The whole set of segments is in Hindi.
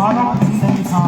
मालूम ही नहीं था।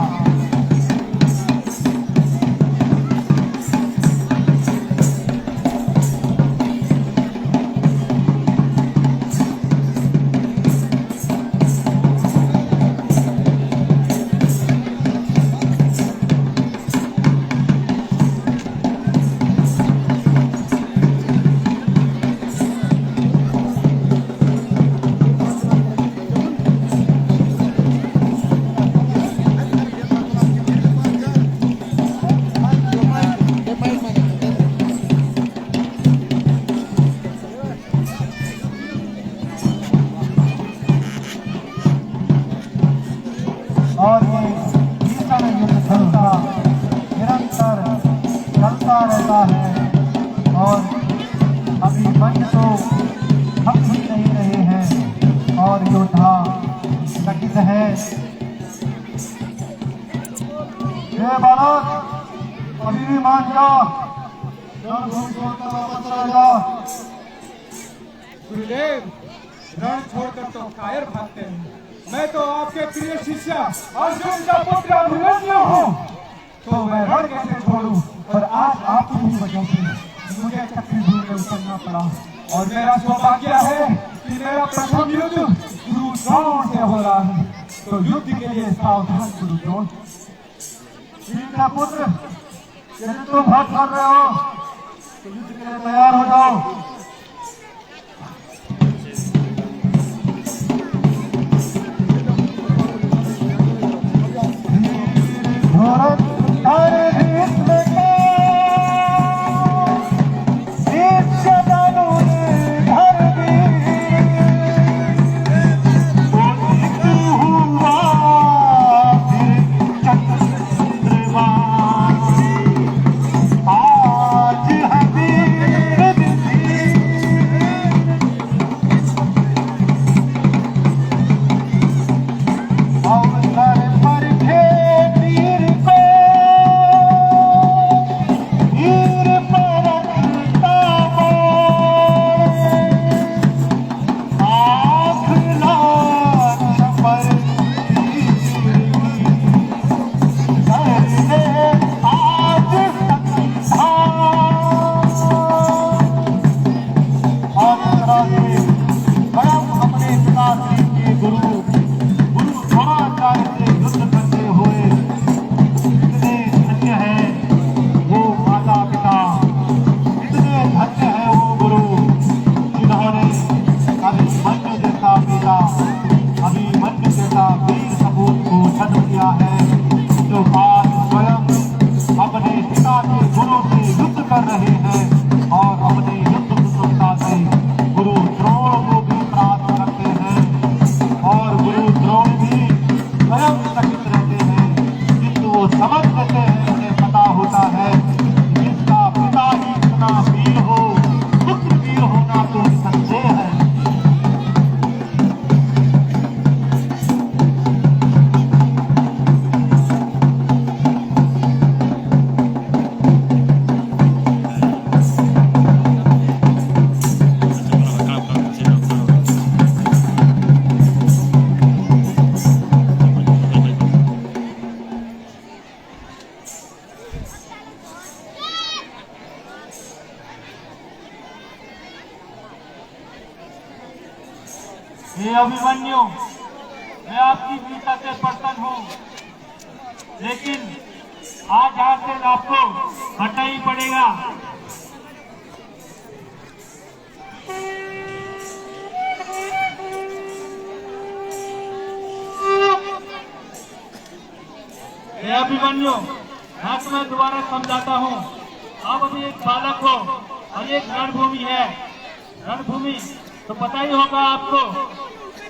और ये भीषण युद्ध निरंतर चलता रहता है और अभिमन्यु तो थक ही नहीं रहे हैं और योद्धा चकित है। ये बालक अभी भी मान जा, रणभूमि छोड़कर वापस चला जा। गुरुदेव, रण छोड़कर तो कायर भागते हैं। मैं तो आपके प्रिय शिष्य अर्जुन का पुत्र अभिमन्यु हूँ, तो मैं रण कैसे छोड़ूं? और आज आपकी ही वजह से मुझे चक्रव्यूह में उतरना पड़ा। और मेरा सौभाग्य है कि मेरा प्रथम युद्ध गुरु द्रोण से हो रहा है। तो युद्ध के लिए सावधान गुरु द्रोण। का पुत्र, यदि तुम भाग कर रहे हो तो युद्ध के लिए तैयार हो जाओ। हे अभिमन्यु, मैं आपकी वीरता से प्रसन्न हूँ, लेकिन आज यहाँ से आपको हटना ही पड़ेगा। हे अभिमन्यु, यहाँ तो मैं दोबारा समझाता हूँ। आप अभी एक बालक हो और एक रणभूमि है। रणभूमि तो पता ही होगा आपको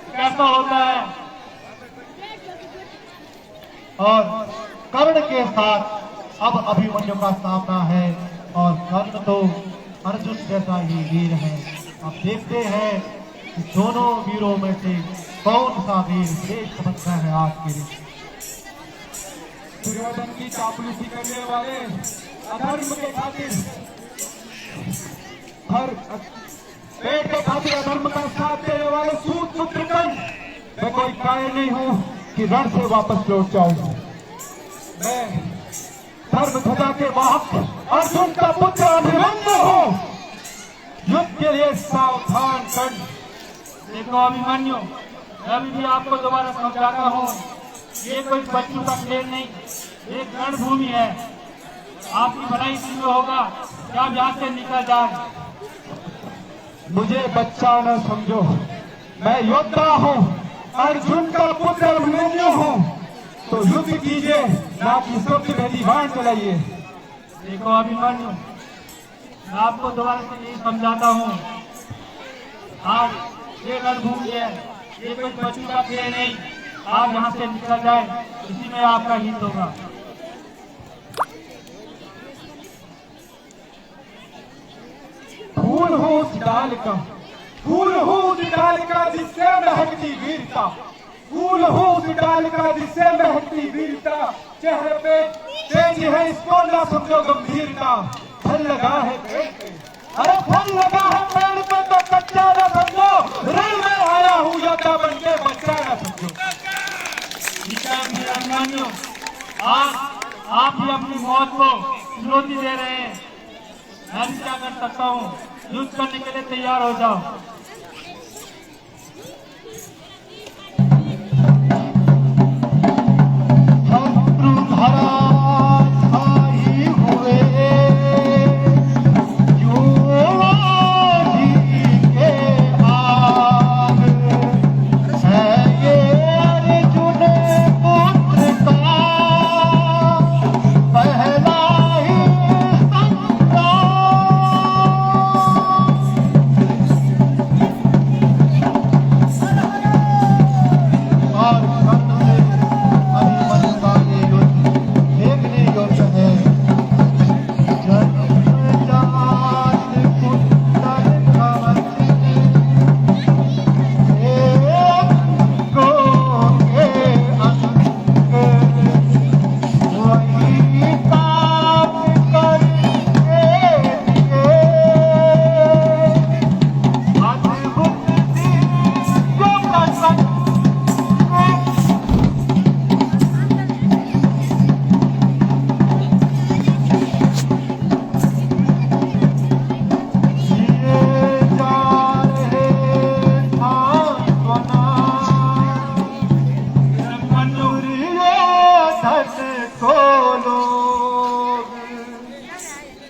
कैसा होता है। और कर्ण के साथ अब अभिमन्यु का सामना है और कर्ण तो अर्जुन जैसा ही वीर है। अब देखते हैं कि दोनों वीरों में से कौन सा वीर श्रेष्ठ बनता है आज के लिए। दुर्योधन की चापलूसी करने वाले, अधर्म के खातिर पेट के खातिर अधर्म का साथ देने वाले सूत पुत्र कर्ण, मैं कोई कायर नहीं हूँ। कि रण से वापस लौट जाऊं। मैं धर्म ध्वजा के वाहक अर्जुन का पुत्र अभिमन्यु हूँ। युद्ध के लिए सावधान कर्ण। देखो अभिमन्यु, मैं अभी भी आपको दोबारा समझाता हूँ, ये कोई बच्चों का खेल नहीं, एक रणभूमि है। आपकी भलाई इसमें होगा कि आप यहाँ से निकल जाए। मुझे बच्चा न समझो, मैं योद्धा हूँ, अर्जुन का पुत्र अभिमन्यु हूँ। तो युद्ध कीजिए, ना कि स्वप्न में दीवान चलाइए। देखो अभिमन्यु, मैं आपको दोबारा से यही समझाता हूँ, आज ये रणभूमि है, ये कोई बच्चों का खेल नहीं। आप यहाँ से निकल जाए, इसी में आपका हित होगा। फूल हो उस डाल का, फूल हो उस डाल का जिससे महकती वीरता, फूल हो उस डाल का जिससे महकती वीरता। चेहरे पे तेज है, इसको ना समझो गंभीरता। फल लगा है पेड़ पे, अरे फल लगा है पेड़ पे तो कच्चा ना समझो। रण में आया हूँ योद्धा बन के, बच्चा ना समझो। अभिमन्यु, आप ही अपनी मौत को चुनौती दे रहे हैं। मैं भी क्या कर सकता हूँ, युद्ध करने के लिए तैयार हो जाओ।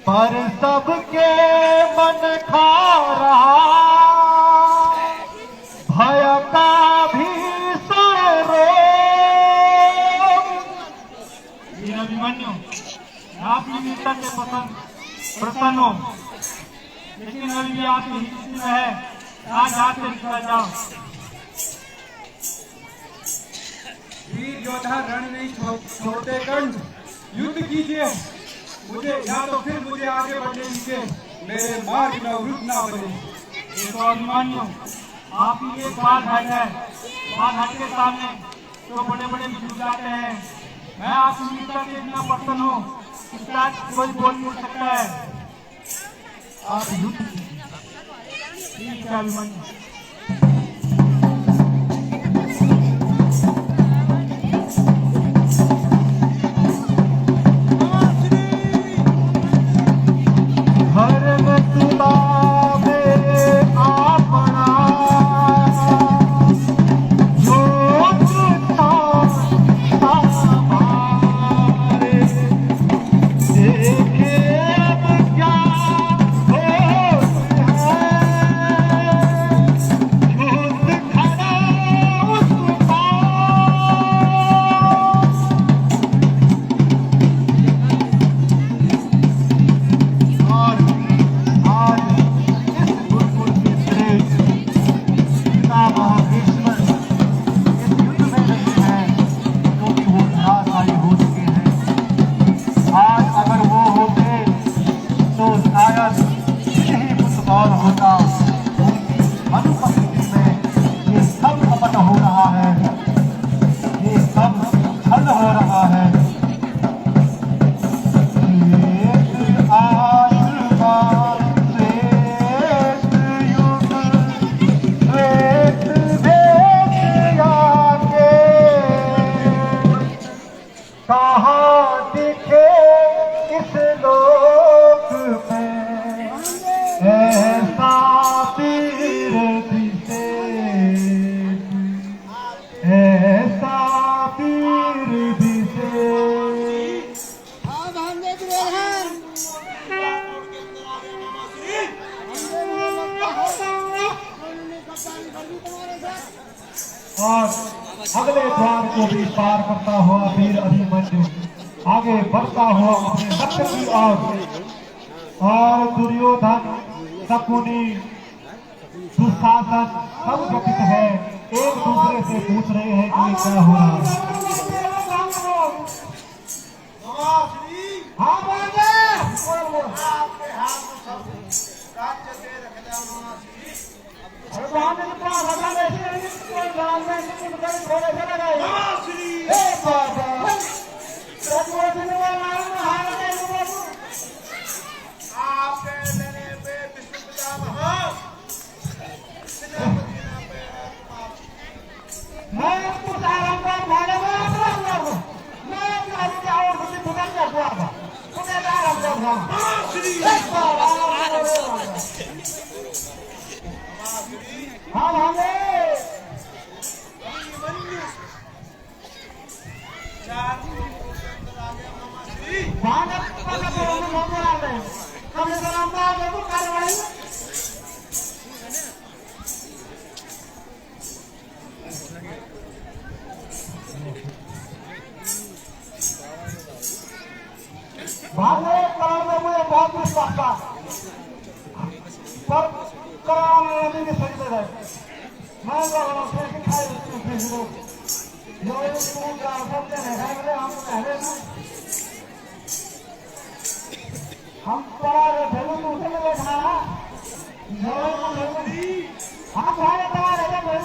पर सबके मन खा रहा भय का भी अभिमन्यु, आपकी वीरता से प्रसन्न हो, लेकिन अभी भी आपकी हिस्से में है। आज हाथ से निकल जाओ। वीर योद्धा रण नहीं छोड़ते कर्ण, युद्ध कीजिए। मुझे या तो फिर मुझे आगे बढ़ने दीजिए, मेरे मार्ग में रुक ना बने। देखो अभिमन्यु, आपकी एक बात है, बात के सामने तो बड़े बड़े भी झुक जाते हैं। मैं आपकी वीरता से इतना प्रसन्न हूँ, इसका कोई बोल नहीं सकता है। आप युद्ध ठीक है अभिमन्यु। द्वार को भी पार करता हुआ वीर अभिमन्यु आगे बढ़ता हुआ अपने लक्ष्य की ओर। और दुर्योधन, शकुनी, दुशासन सब व्यतीत है, एक दूसरे से पूछ रहे हैं कि ये क्या हो रहा है। बहुत विश्वास था पर कराने में सही से रहे मैं हम पढ़ा रहे थे तो उसे में बैठा हम भाई पढ़ा रहे थे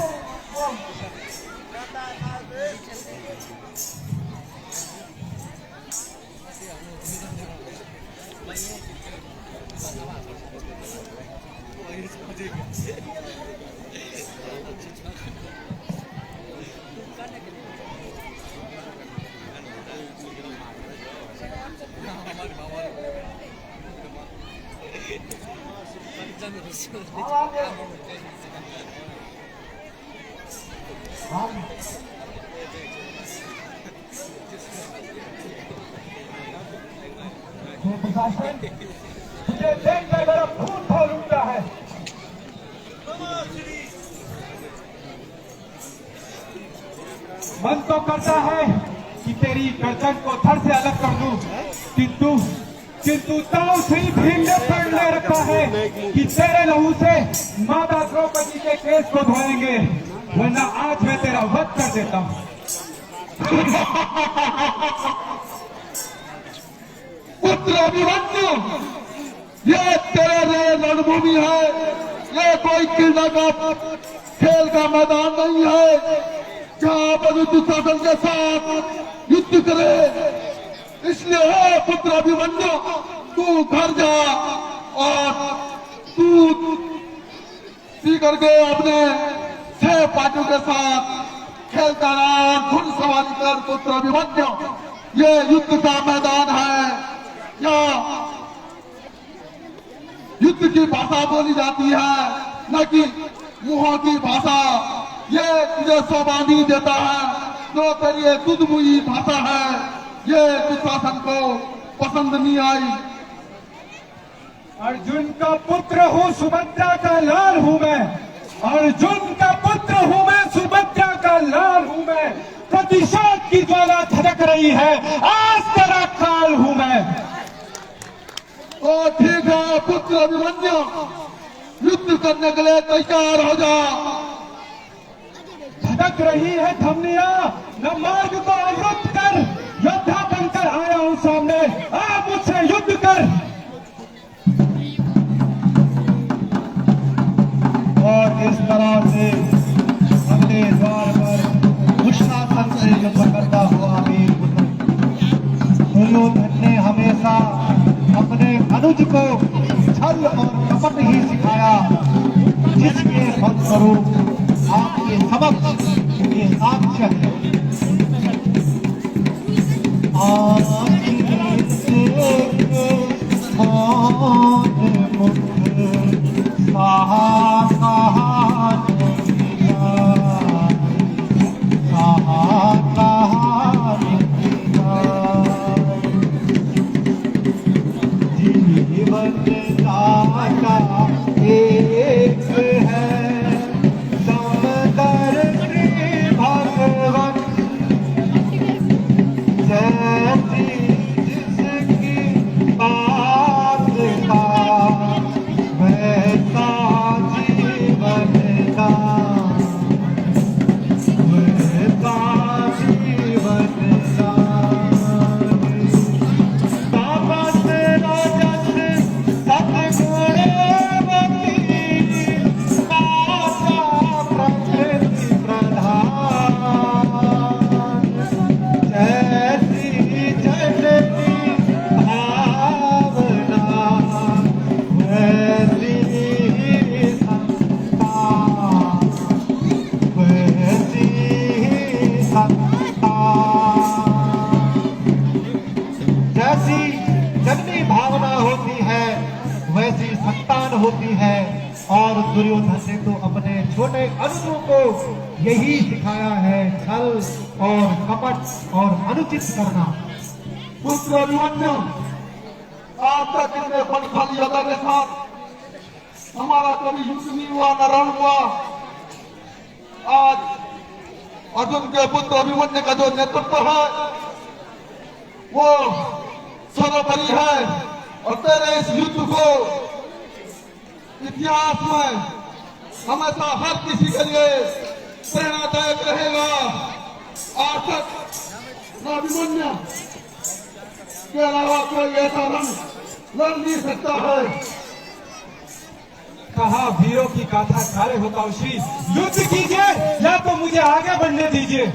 मुझे देखकर मेरा खून खौल उठता है। मन तो करता है कि तेरी गर्दन को धड़ से अलग कर दूं, किंतु ताऊ से ही भीम ने प्रण ले रखा है कि तेरे लहू से माता द्रौपदी के केस को धोएंगे, वरना आज मैं तेरा वध कर देता हूं। पुत्र अभिमन्यु, ये तेरे रणभूमि है, ये कोई क्रीड़ा का खेल का मैदान नहीं है जहां पर दुशासन के साथ युद्ध करे। इसलिए है पुत्र अभिमन्यु, तू घर जा और तू सी करके अपने 6 पार्टियों के साथ खेलता रहा, घुड़सवारी कर पुत्र अभिमन्यु। ये युद्ध का मैदान है, या युद्ध की भाषा बोली जाती है, न कि मुंहों की भाषा। ये तुझे शोभा देता है, जो तेरी दुधमुई भाषा है, ये दुशासन को पसंद नहीं आई। अर्जुन का पुत्र हूँ, सुभद्रा का लाल हूँ मैं। अर्जुन का पुत्र हूँ मैं, सुभद्रा का लाल हूँ मैं। प्रतिशोध की ज्वाला धड़क रही है, आज तेरा काल हूँ मैं। तो ठीक है पुत्र अभिमन्यु, युद्ध करने के लिए तैयार हो जा। धड़क रही है धमनिया, न मार्ग को अवरुद्ध कर, योद्धा बनकर आया हूँ सामने, आप मुझसे युद्ध कर। और इस तरह से अगले द्वार पर दुशासन से युद्ध करता हुआ वीर दुर्योधन ने हमेशा अपने अनुज को छल और कपट ही सिखाया, जिसके फलस्वरूप आपके समक्ष ये साक्ष्य है। एक है समदर्शी भगवत ऐसी जिसकी वासना वैसा जीवन का वैसा जीवन का तापस राजस सतगुणवती माता प्रकृति प्रधान जैसी जननी भावना वैसी संतान वैसी संतान जैसी जननी भावना होती है वैसी संतान होती है। और दुर्योधन ने तो अपने छोटे अनुजों को यही सिखाया है, छल और कपट और अनुचित करना। पुत्र अभिमन्यु, आज तक कितने बलशाली योद्धा के साथ हमारा कभी युद्ध नहीं हुआ, न रण हुआ। आज अर्जुन के पुत्र अभिमन्यु का जो नेतृत्व है वो सर्वोपरि है और तेरे इस युद्ध को इतिहास में हमेशा हर किसी के लिए प्रेरणादायक रहेगा। आज तक न अभिमन्यु के अलावा कोई ऐसा रण लड़ नहीं सकता है। कहा वीरों की गाथा कार्य होता श्री युद्ध कीजिए या तो मुझे आगे बढ़ने दीजिए।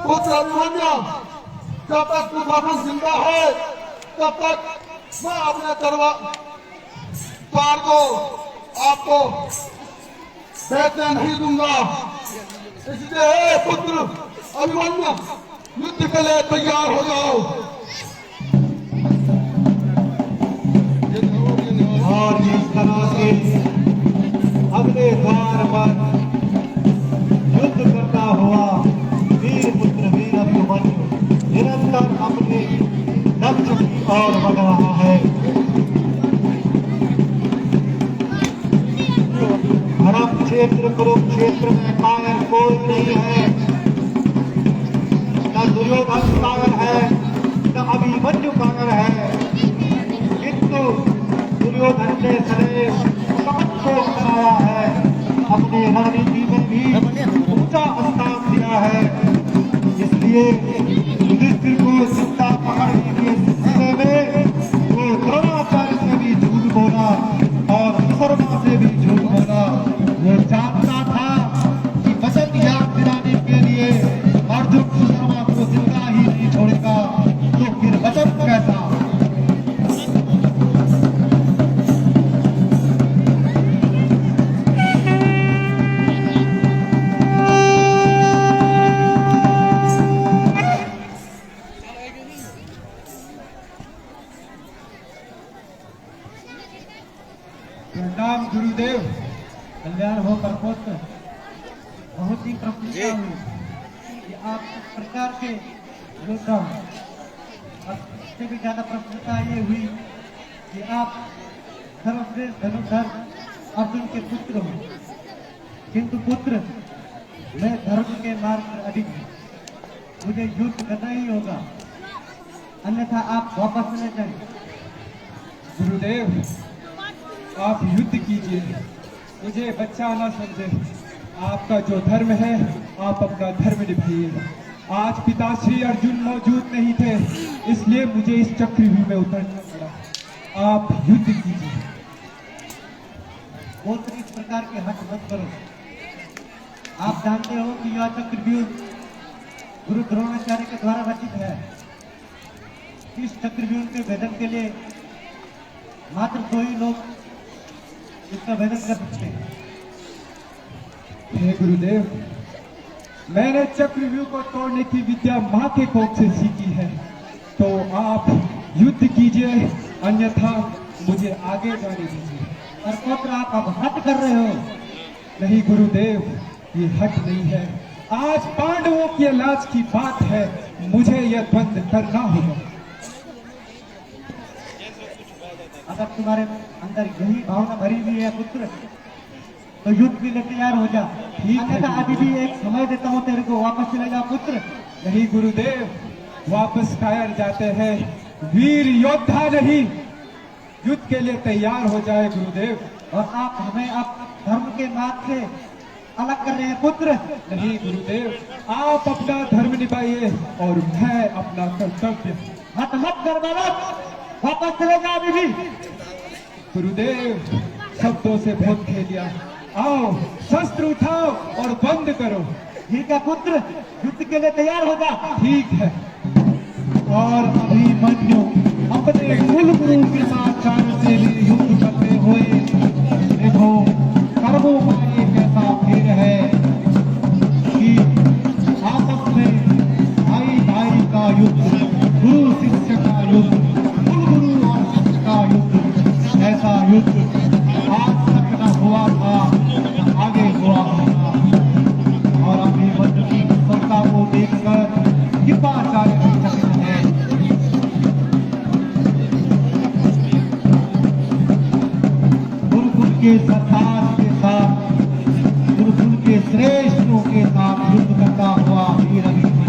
पुत्र अभिमन्यु, जब तक दुर्योधन जिंदा है तब तक मैं अपने तलवार को आपको बैठने नहीं दूंगा। इसलिए हे पुत्र अभिमन्यु, युद्ध के लिए तैयार हो जाओ। और जिस तरह से अगले द्वार पर युद्ध करता हुआ वीर पुत्र वीर अभिमन्यु निरंतर अपने लक्ष्य की ओर बढ़ रहा है। धर्म क्षेत्र कुरुक्षेत्र में कायर कोई नहीं है, न दुर्योधन कायर है न अभिमन्यु कायर है, किंतु दुर्योधन ने सदैव कपट को कराया है, अपनी रणनीति में भी ऊंचा स्थान दिया है। इसलिए युधिष्ठिर को चिंता पकड़ने के सिलसिले में वो द्रोणाचार्य से भी झूठ बोला और सुशर्मा से भी झूठ बोला। वो जानता था कि वचन याद दिलाने के लिए अर्जुन सुशर्मा को जिंदा ही नहीं छोड़ेगा, तो फिर वचन कैसा। प्रणाम गुरुदेव। कल्याण हो परपोत्र। बहुत ही प्रसन्नता हुई कि आप इस प्रकार के योद्धा हैं। और इससे भी ज्यादा प्रसन्नता ये हुई कि आप सर्वश्रेष्ठ धनुर्धर अर्जुन के पुत्र हो। किंतु पुत्र, मैं धर्म के मार्ग पर अडिग हूँ, मुझे युद्ध करना ही होगा, अन्यथा आप वापस चले जाएं। गुरुदेव, आप युद्ध कीजिए, मुझे बच्चा ना समझे। आपका जो धर्म है आप अपना धर्म निभाइए। आज पिताश्री अर्जुन मौजूद नहीं थे, इसलिए मुझे इस चक्रव्यूह में उतरना पड़ा। आप युद्ध कीजिए। बहुत इस प्रकार के हट मत करो। आप जानते हो कि यह चक्रव्यूह गुरु द्रोणाचार्य के द्वारा रचित है। इस चक्रव्यूह के भेदन के लिए मात्र 2 ही लोग इसका भेदन कर सकते हैं। हे गुरुदेव, मैंने चक्रव्यूह को तोड़ने की विद्या माँ के कोख से सीखी है, तो आप युद्ध कीजिए, अन्यथा मुझे आगे जाने दीजिए। और पुत्र, आप अब हट कर रहे हो। नहीं गुरुदेव, ये हट नहीं है। आज पांडवों के लाज की बात है, मुझे यह द्वंद्व करना होगा। अगर तुम्हारे अंदर यही भावना भरी हुई है पुत्र, तो युद्ध के लिए तैयार हो जा। अन्यथा अभी भी एक समय देता हूँ तेरे को, वापस चले जा पुत्र। नहीं गुरुदेव, वापस कायर जाते हैं, वीर योद्धा नहीं, युद्ध के लिए तैयार हो जाए गुरुदेव। और आप हमें अब धर्म के मार्ग से अलग कर रहे हैं पुत्र। नहीं गुरुदेव, आप अपना धर्म निभाइए और मैं अपना कर्तव्य। मत मत कर बालक, वापस चले जा अभी भी। गुरुदेव, शब्दों से बहुत खेल लिया, आओ शस्त्र उठाओ और बंद करो। ठीक है पुत्र, युद्ध के लिए तैयार हो जा। ठीक है। और अभिमन्यु अपने कुल गुरु कृपाचार्य से भी युद्ध करते हुए, देखो कर्मों का एक ऐसा खेल है कि आपस में भाई भाई का युद्ध, गुरु शिष्य का युद्ध, कुल गुरु और शिष्य का युद्ध, ऐसा युद्ध आज तक न हुआ था, न आगे हुआ होगा। और अभिमन्यु की कुशलता को देखकर कृपाचार्य भी चकित है। गुरुकुल के सरदार के साथ, गुरुकुल के श्रेष्ठों के साथ युद्ध करता हुआ वीर अभिमन्यु।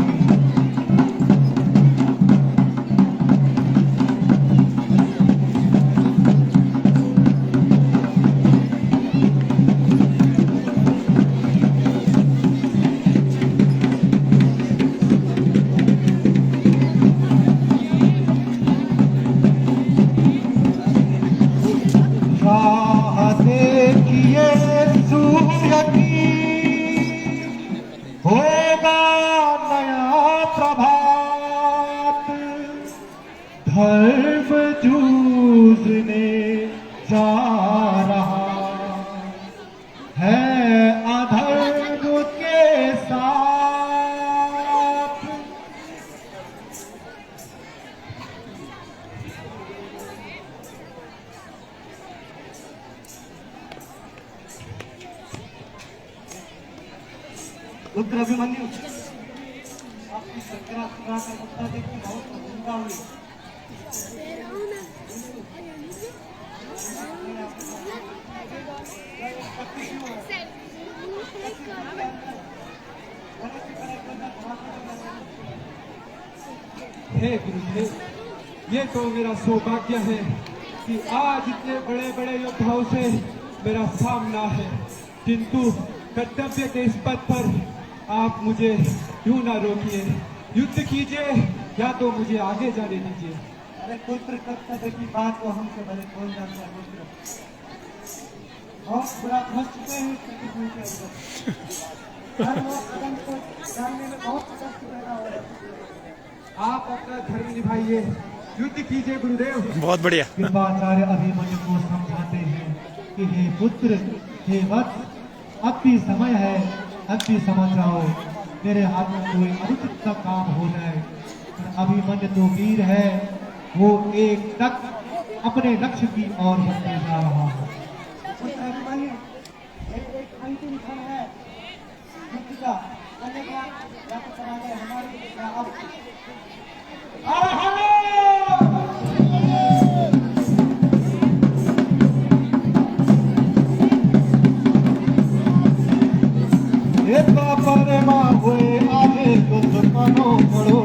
होगा नया प्रभात, धर्म जूझने जा रहा है अधर्म के साथ। रुद्र अभिमन्यु, आपकी संग्रह सुना कर मुद्दा देख के बहुत प्रसन्नता हुई। हे गुरुदेव, ये तो मेरा सौभाग्य है कि आज इतने बड़े बड़े योद्धाओं से मेरा सामना है, किंतु कर्तव्य के इस पद पर आप मुझे यूं ना रोकिए, युद्ध कीजिए या तो मुझे आगे जाने दीजिए। अरे पुत्र, कर्तव्य की बात को हमसे भले कौन जानता है पुत्र। बहुत बुरा फंस चुके हैं प्रतिकूल के अंदर। हर वो कदम को जानने में बहुत कष्ट पैदा हो रहा है। आप अपना धर्म निभाइए, युद्ध कीजिए गुरुदेव। बहुत बढ़िया। कृपाचार्य अभिमन्यु को समझाते हैं कि हे पुत्र, हे वत्स, अब भी समय है, अब भी समझ जाओ, तेरे हाथ में कोई अनुचित सा काम हो जाए। अभिमन्यु तो वीर है, वो एक तक अपने लक्ष्य की ओर बढ़ते जा रहा है। अभिमन्यु, एक अंतिम क्षण है युद्ध का, अन्यथा या तो कराए हमारी या अब। हुए आगे युद्ध करो करो,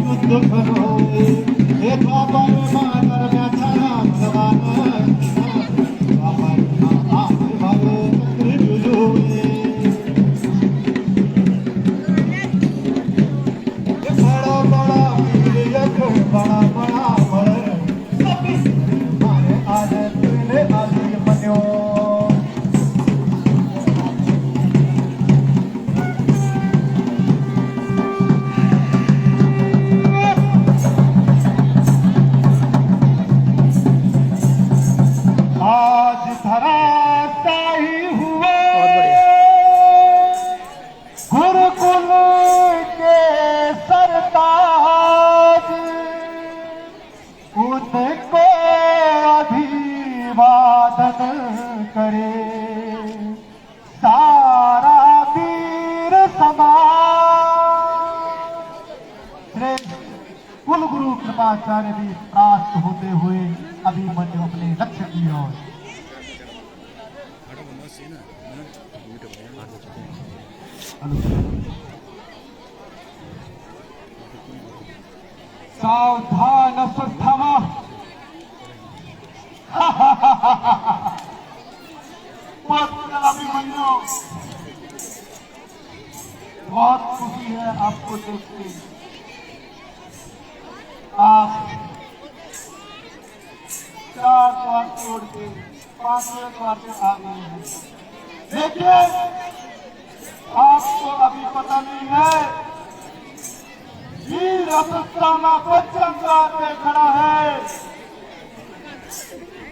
युद्ध करो एक बापर मातर व्याख्या भगवान बड़ा बड़ा बड़ा बड़ा हमारे आज तुमने अभिमन्यु। आज धराशायी हुए गुरुकुल के सरताज, उनको अभिवादन करे सारा वीर समाज। कुल गुरु कृपाचार्य भी प्राप्त होते हुए अभिमन्यु अपने लक्ष्य की ओर सावधान अश्वत्थामा। अभिमन्यु, बहुत खुशी है आपको देख के। आप 4 द्वार छोड़ के 5वें द्वार पे आ गए हैं। लेकिन आपको अभी पता नहीं है, वीर अश्वत्थामा पंचम द्वार पे खड़ा है।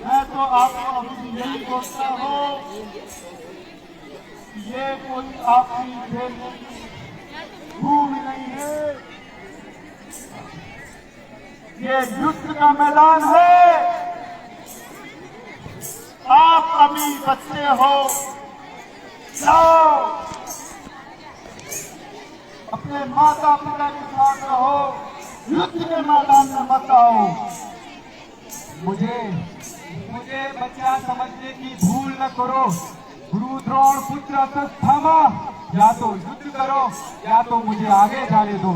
मैं तो आपको अभी यही बोलता हूँ, ये कोई आपकी खेल भूमि नहीं है, ये युद्ध का मैदान है। आप अभी बच्चे हो, जाओ अपने माता पिता के साथ रहो, युद्ध के मैदान में मत आओ। मुझे बच्चा समझने की भूल न करो। गुरु द्रोण पुत्र अश्वत्थामा, या तो युद्ध करो या तो मुझे आगे जाने दो।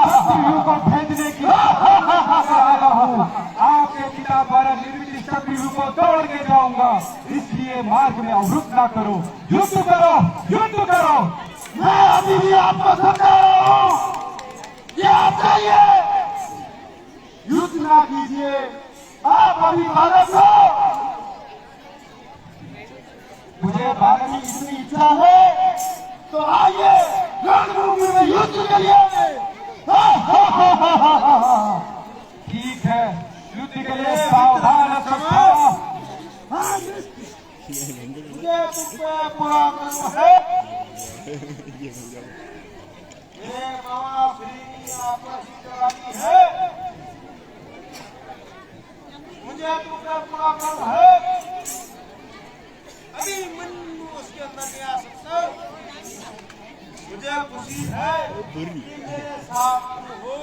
शत्रुओं को भेजने की आया हूँ। आपके पिता द्वारा निर्मित शत्रुओं को दौड़ के जाऊंगा, इसलिए मार्ग में अवरुद्ध ना करो। युद्ध करो, युद्ध करो। मैं अभी भी आपको समझा रहा हूँ, ये आप चाहिए, युद्ध ना कीजिए। आप अभी बालक हो, मुझे भारत की इतनी इच्छा है तो आइए रणभूमि में युद्ध करिए। ठीक है, युद्ध के लिए सावधान अश्वत्थामा। मुझे तुमसे पूरा करना है। ये बाबा श्री आपकी जवानी है, मुझे तुमसे पूरा करना है। अभी मन उसके अंदर नहीं आ सकता। मुझे खुशी है कि मेरे साथ हो।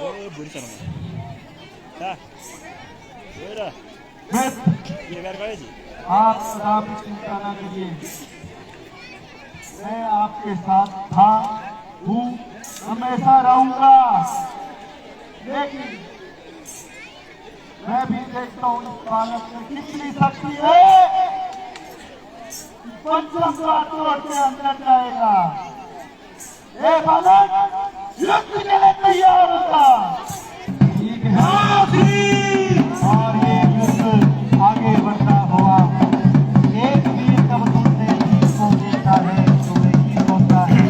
आप सदा भी चिंता न करिए, मैं आपके साथ था, हूँ, हमेशा रहूंगा। लेकिन मैं भी देखता हूँ इस बालक में कितनी शक्ति है। पंचम द्वार तोड़ के अंदर जाएगा। ये बालक युद्ध के लिए तैयार होता। ठीक है, और ये युद्ध आगे बढ़ता हुआ एक वीर जब दूसरे वीर को देता है तो वे वीर होता है।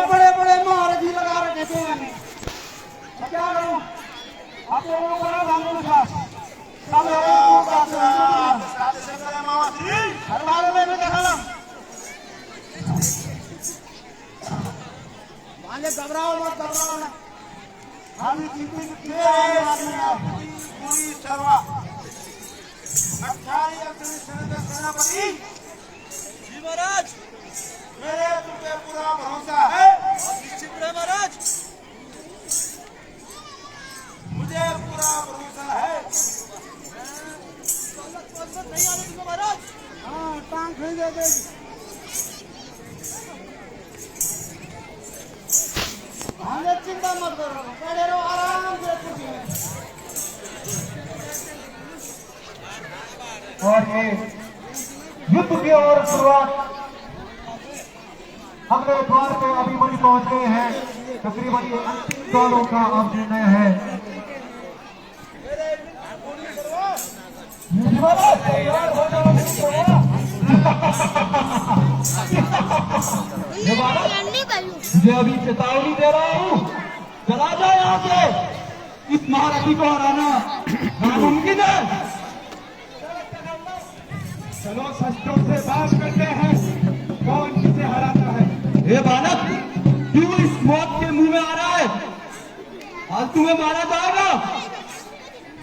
बड़े बड़े महाराज जी लगा रखे थे मैंने, क्या करूं? आप लोगों को ना भागो ना, सब लोगों को साथ से करे मामा जी, हर बार में देखा ना। वाले घबराओ मत, घबराओ ना, हम चिंतित किए हैं आदमी पूरी सेवा 28 अक्टूबर सेनापति जी महाराज, मेरे तुम पे पूरा भरोसा है। निश्चित रहे महाराज, मुझे पूरा भरोसा है। नहीं आने दूंगा महाराज। हाँ, टांग खरीदे देगी। चिंता मत करो, खड़े रहो आराम से कुर्सी में। और ये युद्ध की ओर शुरुआत अगले द्वार पे अभिमन्यु पहुंच गए हैं। तकरीबन ये अंतिम दौरों का अब निर्णय है। मुझे अभी चेतावनी दे रहा हूँ, चला जाए यहाँ से। इस महारथी को हराना नामुमकिन है। चलो शस्त्रों से बात करते हैं, कौन किसे हराता है। हे बालक, क्यों इस मौत के मुंह में आ रहा है? आज तुम्हें मारा जाएगा।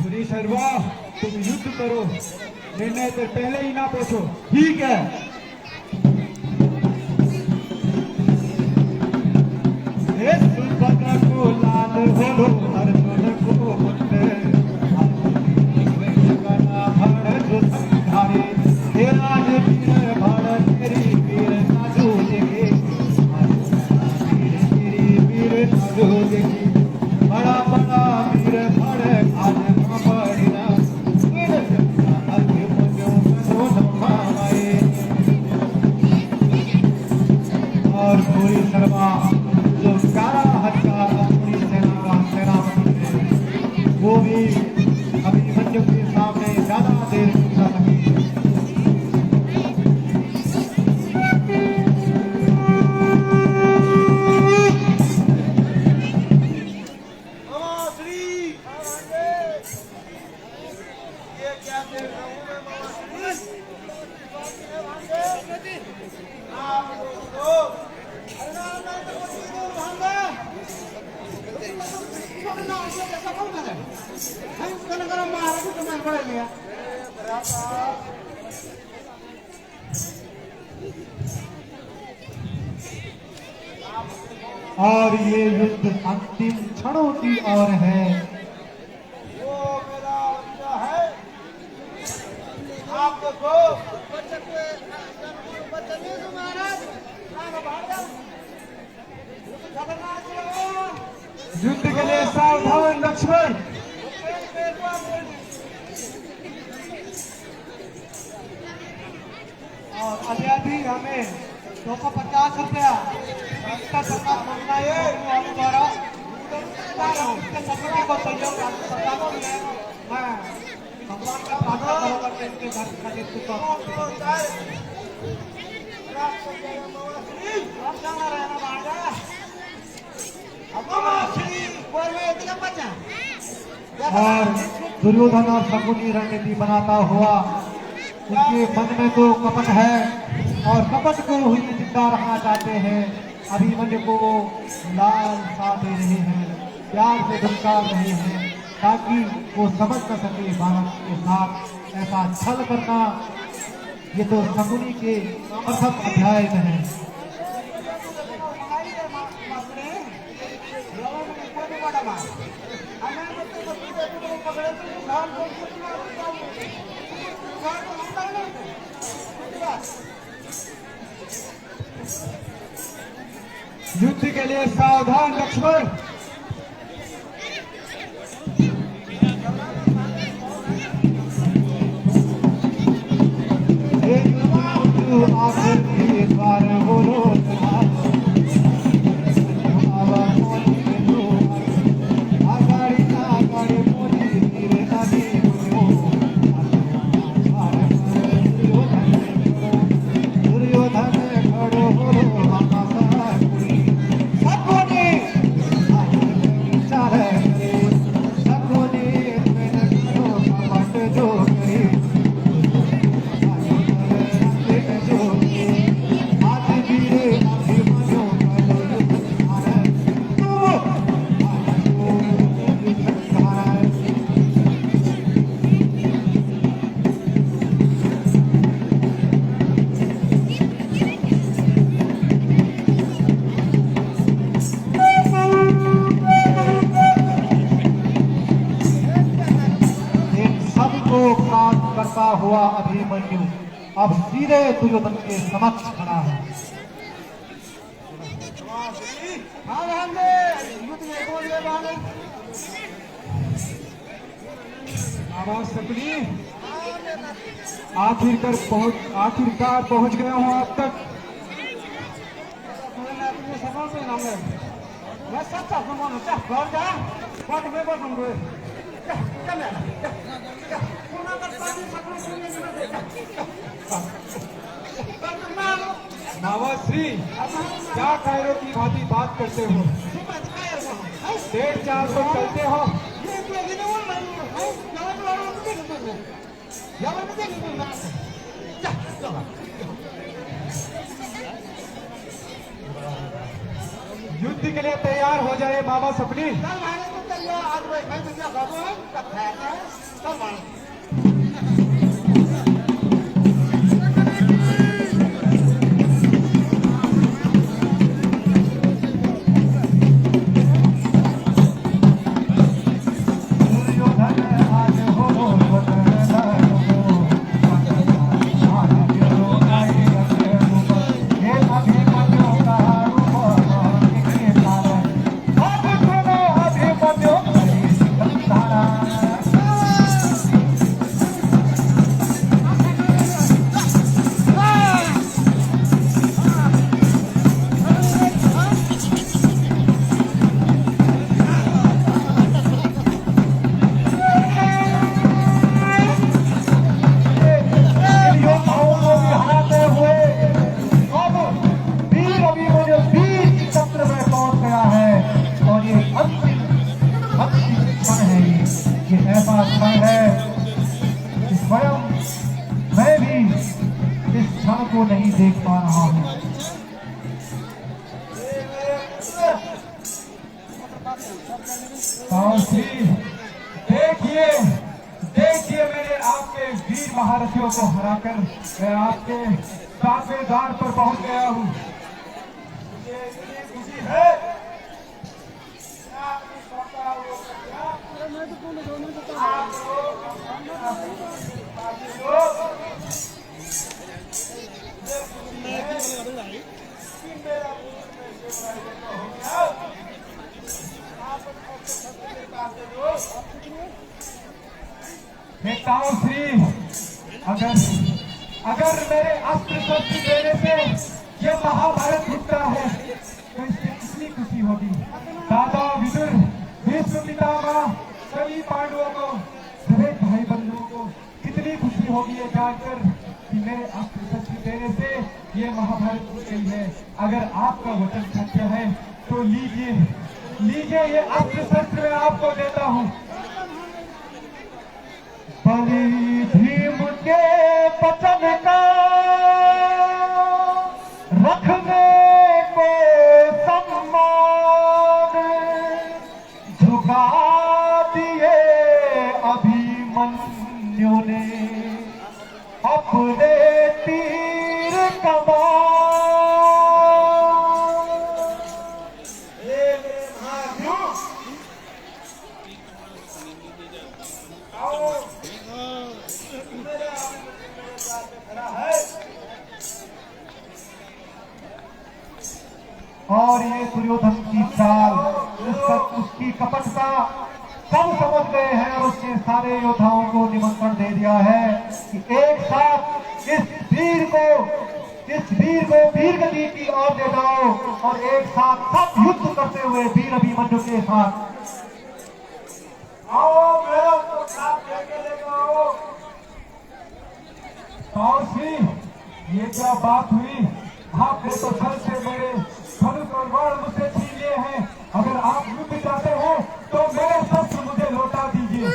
श्री शर्मा, तुम युद्ध करो, निर्णय से पहले ही ना पूछो। ठीक है। सुभद्रा को लाल हो, अर्जुन को मुंडे, बड़ा बड़ा वीर भड़ आज बड़ना और पूरी शर्मा जो 11,000 पूरी सेना का सेनापति है, वो भी अभिमन्यु के सामने ज्यादा देर नहीं सके। और ये युद्ध अंतिम क्षणों की ओर है। युद्ध के लिए सावधान लक्ष्मण। और अभी हमें 250 रुपया सरकार मंगना है द्वारा उसके सपने को सहयोग सरकार को मैं भगवान का प्रार्थना करूंगा कि इनके घर का नेतृत्व और दुर्योधन और शकुनी रणनीति बनाता हुआ उनके मन में तो कपट है और कपट को ही जिंदा रखना चाहते हैं। अभिमन्यु को वो लाल सा दे रहे हैं, प्यार से धमका रहे हैं ताकि वो समझ न सके बालक के साथ ऐसा छल करना। ये तो शकुनी के प्रथम अध्याय में है। युद्ध के लिए सावधान लक्ष्मण। आखिर द्वार बोलो करता हुआ अभिमन्यु अब सीधे दुर्योधन के समक्ष खड़ा है। आवाज सकली आखिरकार पहुंच गया हूं आप तक। मैं सच्चा सामान हूँ क्या घर जा बात में बोलूँगा नावाश्री क्या कायरों की भांति बात करते हो? 1.5-4 तो चलते हो। युद्ध के लिए तैयार हो जाए बाबा सपनी। ऐसा क्षण है कि स्वयं मैं भी इस क्षण को नहीं देख पा रहा हूं। देखिए मैंने आपके वीर महारथियों को हराकर मैं आपके दावेदार पर पहुंच गया हूं। मुझे इतनी खुशी है। श्री अगर मेरे अस्त्र शस्त्र देने से ये महाभारत जीतता है तो इससे कितनी खुशी होगी। दादा विदुर भीष्म पितामह सभी पांडवों को सभी भाई बंधुओं को कितनी खुशी होगी ये जानकर कि मेरे अस्त्र शस्त्र देने से ये महाभारत जीत गई है। अगर आपका वचन सत्य है तो लीजिए ये अस्त्र शस्त्र मैं आपको देता हूँ। बलि भीम के वचन का रखने को सम्मान झुका दिए अभिमन्यु ने अपने तीर कमान। और ये दुर्योधन की चाल उसकी कपटता सब समझ गए हैं और उसने सारे योद्धाओं को निमंत्रण दे दिया है कि एक साथ इस वीर को वीर गति की ओर ले जाओ और एक साथ सब युद्ध करते हुए वीर अभिमन्यु के साथ आओ मेरा तो साथ लेके आओ। ये क्या बात हुई? आपने तो छल से मेरे धनुष और बाण मुझसे छीन लिए हैं। अगर आप युद्ध चाहते हैं तो मेरे शस्त्र मुझे लौटा दीजिए।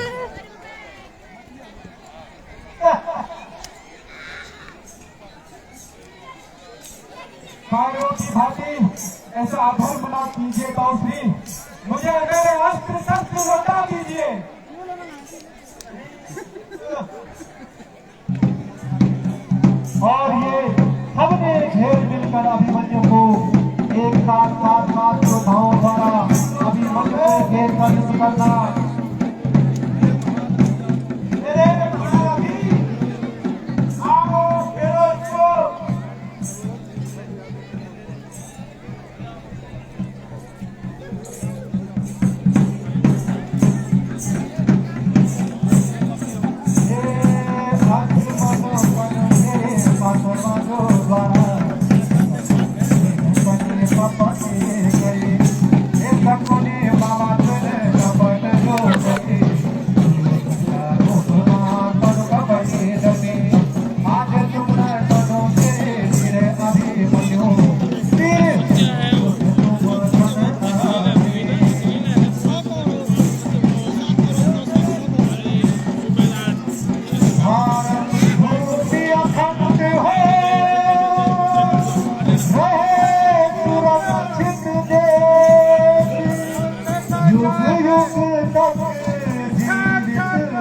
कायरों की भांति ऐसा अधर्म ना कीजिए बाबूजी, मुझे मेरे अस्त्र शस्त्र लौटा दीजिए। और ये सबने घेर मिलकर अभिमन्यु को एक साथ योद्धाओं द्वारा अभिमन्यु को घेर कर युद्ध करना।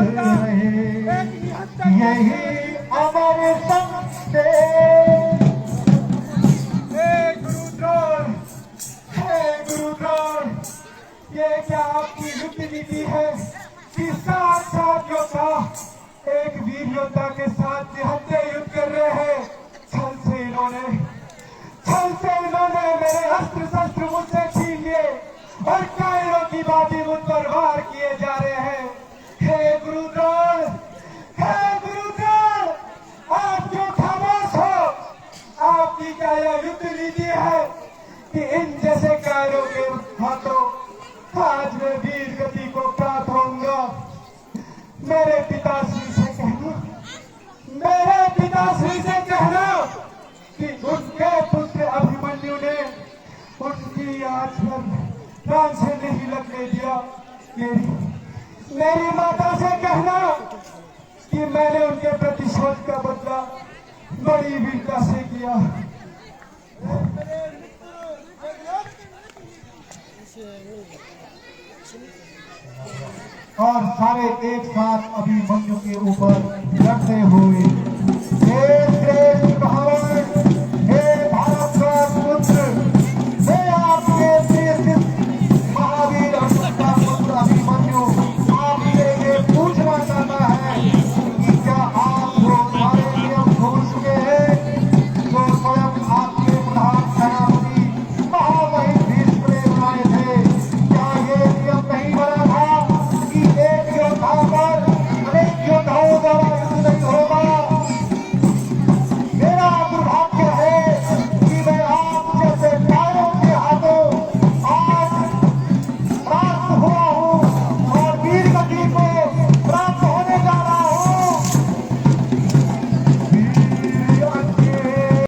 रहे, यही अमर संदेश। हे गुरुद्रोण, ये क्या आपकी युद्ध नीति है कि साथ साथ योद्धा एक वीर योद्धा के साथ निहत्थे युद्ध कर रहे हैं। छल से इन्होंने मेरे अस्त्र शस्त्र मुझसे छीन लिए और कायरों की बातें मुझ पर वार किए जा रहे हैं। हे गुरुद्रोण, आप क्यों खामोश हो? आपकी क्या यह युद्ध नीति है कि इन जैसे कायरों के हाथों आज मैं वीर गति को प्राप्त होऊंगा? मेरे पिताश्री से कहना कि उनके पुत्र अभिमन्यु ने उनकी आंच पर प्राण से नहीं लगने दिया। मेरी माता से कहना कि मैंने उनके प्रतिशोध का बदला बड़ी वीरता से किया। और सारे एक साथ अभिमन्यु के ऊपर लड़ते हुए